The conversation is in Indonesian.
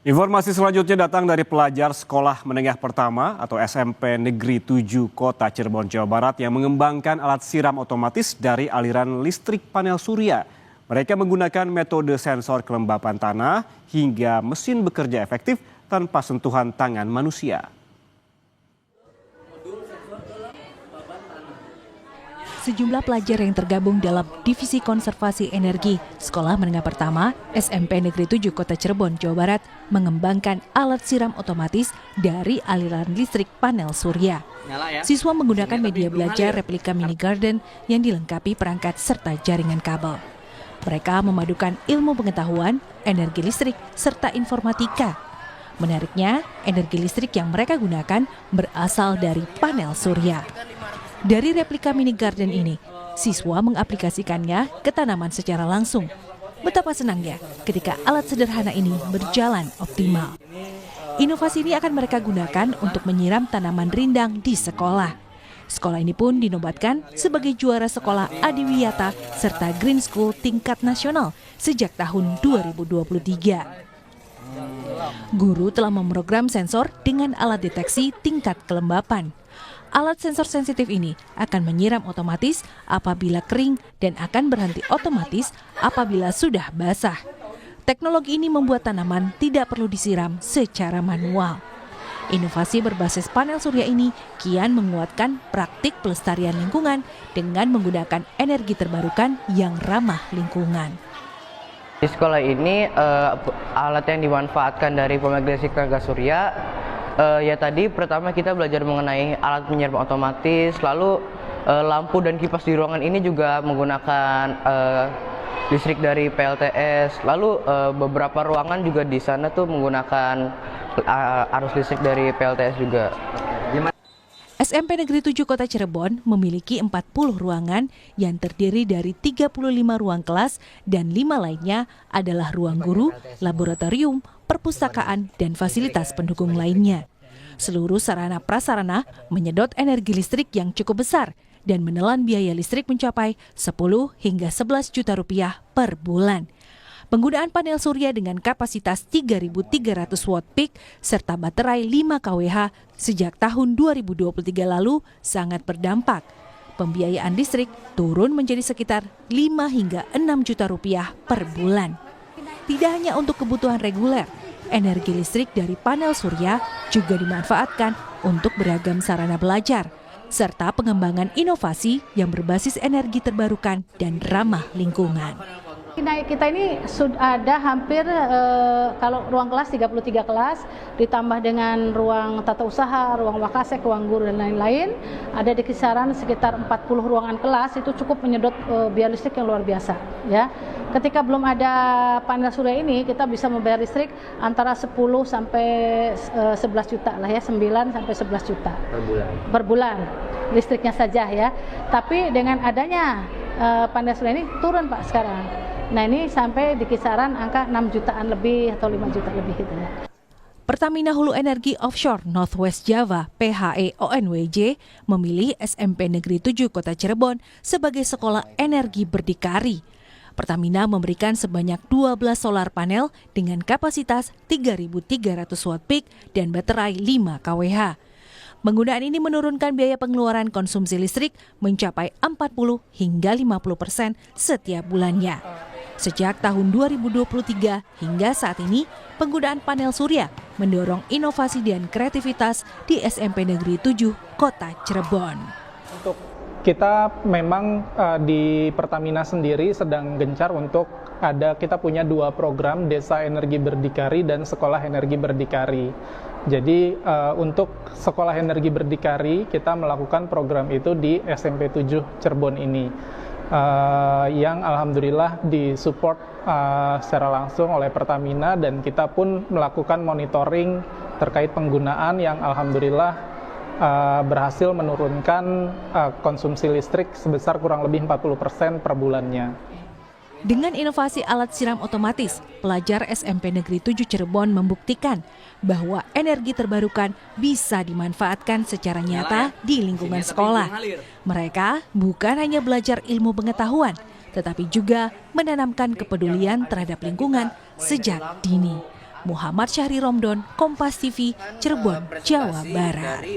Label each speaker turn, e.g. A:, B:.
A: Informasi selanjutnya datang dari pelajar Sekolah Menengah Pertama atau SMP Negeri 7 Kota Cirebon, Jawa Barat yang mengembangkan alat siram otomatis dari aliran listrik panel surya. Mereka menggunakan metode sensor kelembapan tanah hingga mesin bekerja efektif tanpa sentuhan tangan manusia.
B: Sejumlah pelajar yang tergabung dalam Divisi Konservasi Energi Sekolah Menengah Pertama SMP Negeri 7 Kota Cirebon, Jawa Barat mengembangkan alat siram otomatis dari aliran listrik panel surya. Siswa menggunakan media belajar replika mini garden yang dilengkapi perangkat serta jaringan kabel. Mereka memadukan ilmu pengetahuan, energi listrik, serta informatika. Menariknya, energi listrik yang mereka gunakan berasal dari panel surya. Dari replika mini garden ini, siswa mengaplikasikannya ke tanaman secara langsung. Betapa senangnya ketika alat sederhana ini berjalan optimal. Inovasi ini akan mereka gunakan untuk menyiram tanaman rindang di sekolah. Sekolah ini pun dinobatkan sebagai juara sekolah adiwiyata serta Green School tingkat nasional sejak tahun 2023. Guru telah memprogram sensor dengan alat deteksi tingkat kelembapan. Alat sensor sensitif ini akan menyiram otomatis apabila kering dan akan berhenti otomatis apabila sudah basah. Teknologi ini membuat tanaman tidak perlu disiram secara manual. Inovasi berbasis panel surya ini kian menguatkan praktik pelestarian lingkungan dengan menggunakan energi terbarukan yang ramah lingkungan.
C: Di sekolah ini alat yang dimanfaatkan dari pembangkit listrik tenaga surya ya tadi pertama kita belajar mengenai alat penyiram otomatis, lalu lampu dan kipas di ruangan ini juga menggunakan listrik dari PLTS, lalu beberapa ruangan juga di sana tuh menggunakan arus listrik dari PLTS juga.
B: SMP Negeri 7 Kota Cirebon memiliki 40 ruangan yang terdiri dari 35 ruang kelas dan 5 lainnya adalah ruang guru, laboratorium, perpustakaan, dan fasilitas pendukung lainnya. Seluruh sarana prasarana menyedot energi listrik yang cukup besar dan menelan biaya listrik mencapai 10 hingga 11 juta rupiah per bulan. Penggunaan panel surya dengan kapasitas 3.300 watt peak serta baterai 5 kWh sejak tahun 2023 lalu sangat berdampak. Pembiayaan listrik turun menjadi sekitar 5 hingga 6 juta rupiah per bulan. Tidak hanya untuk kebutuhan reguler, energi listrik dari panel surya juga dimanfaatkan untuk beragam sarana belajar, serta pengembangan inovasi yang berbasis energi terbarukan dan ramah lingkungan.
D: Kita ini sudah ada hampir kalau ruang kelas 33 kelas ditambah dengan ruang tata usaha, ruang wakasek, ruang guru dan lain-lain, ada di kisaran sekitar 40 ruangan kelas. Itu cukup menyedot biaya listrik yang luar biasa ya. Ketika belum ada panel surya ini kita bisa membayar listrik antara 10 sampai 11 juta lah ya, 9 sampai 11 juta per bulan listriknya saja ya. Tapi dengan adanya panel surya ini turun Pak sekarang. Nah ini sampai di kisaran angka 6 jutaan lebih atau 5 juta lebih gitu ya.
B: Pertamina Hulu Energi Offshore Northwest Java (PHE ONWJ) memilih SMP Negeri 7 Kota Cirebon sebagai sekolah energi berdikari. Pertamina memberikan sebanyak 12 solar panel dengan kapasitas 3.300 watt peak dan baterai 5 kWh. Penggunaan ini menurunkan biaya pengeluaran konsumsi listrik mencapai 40 hingga 50% setiap bulannya. Sejak tahun 2023 hingga saat ini, penggunaan panel surya mendorong inovasi dan kreativitas di SMP Negeri 7 Kota Cirebon.
E: Untuk kita memang di Pertamina sendiri sedang gencar untuk kita punya 2 program, Desa Energi Berdikari dan Sekolah Energi Berdikari. Jadi untuk Sekolah Energi Berdikari kita melakukan program itu di SMP 7 Cirebon ini. Yang alhamdulillah disupport secara langsung oleh Pertamina dan kita pun melakukan monitoring terkait penggunaan yang alhamdulillah berhasil menurunkan konsumsi listrik sebesar kurang lebih 40% per bulannya.
B: Dengan inovasi alat siram otomatis, pelajar SMP Negeri 7 Cirebon membuktikan bahwa energi terbarukan bisa dimanfaatkan secara nyata di lingkungan sekolah. Mereka bukan hanya belajar ilmu pengetahuan, tetapi juga menanamkan kepedulian terhadap lingkungan sejak dini. Muhammad Syahri Romdon, Kompas TV, Cirebon, Jawa Barat.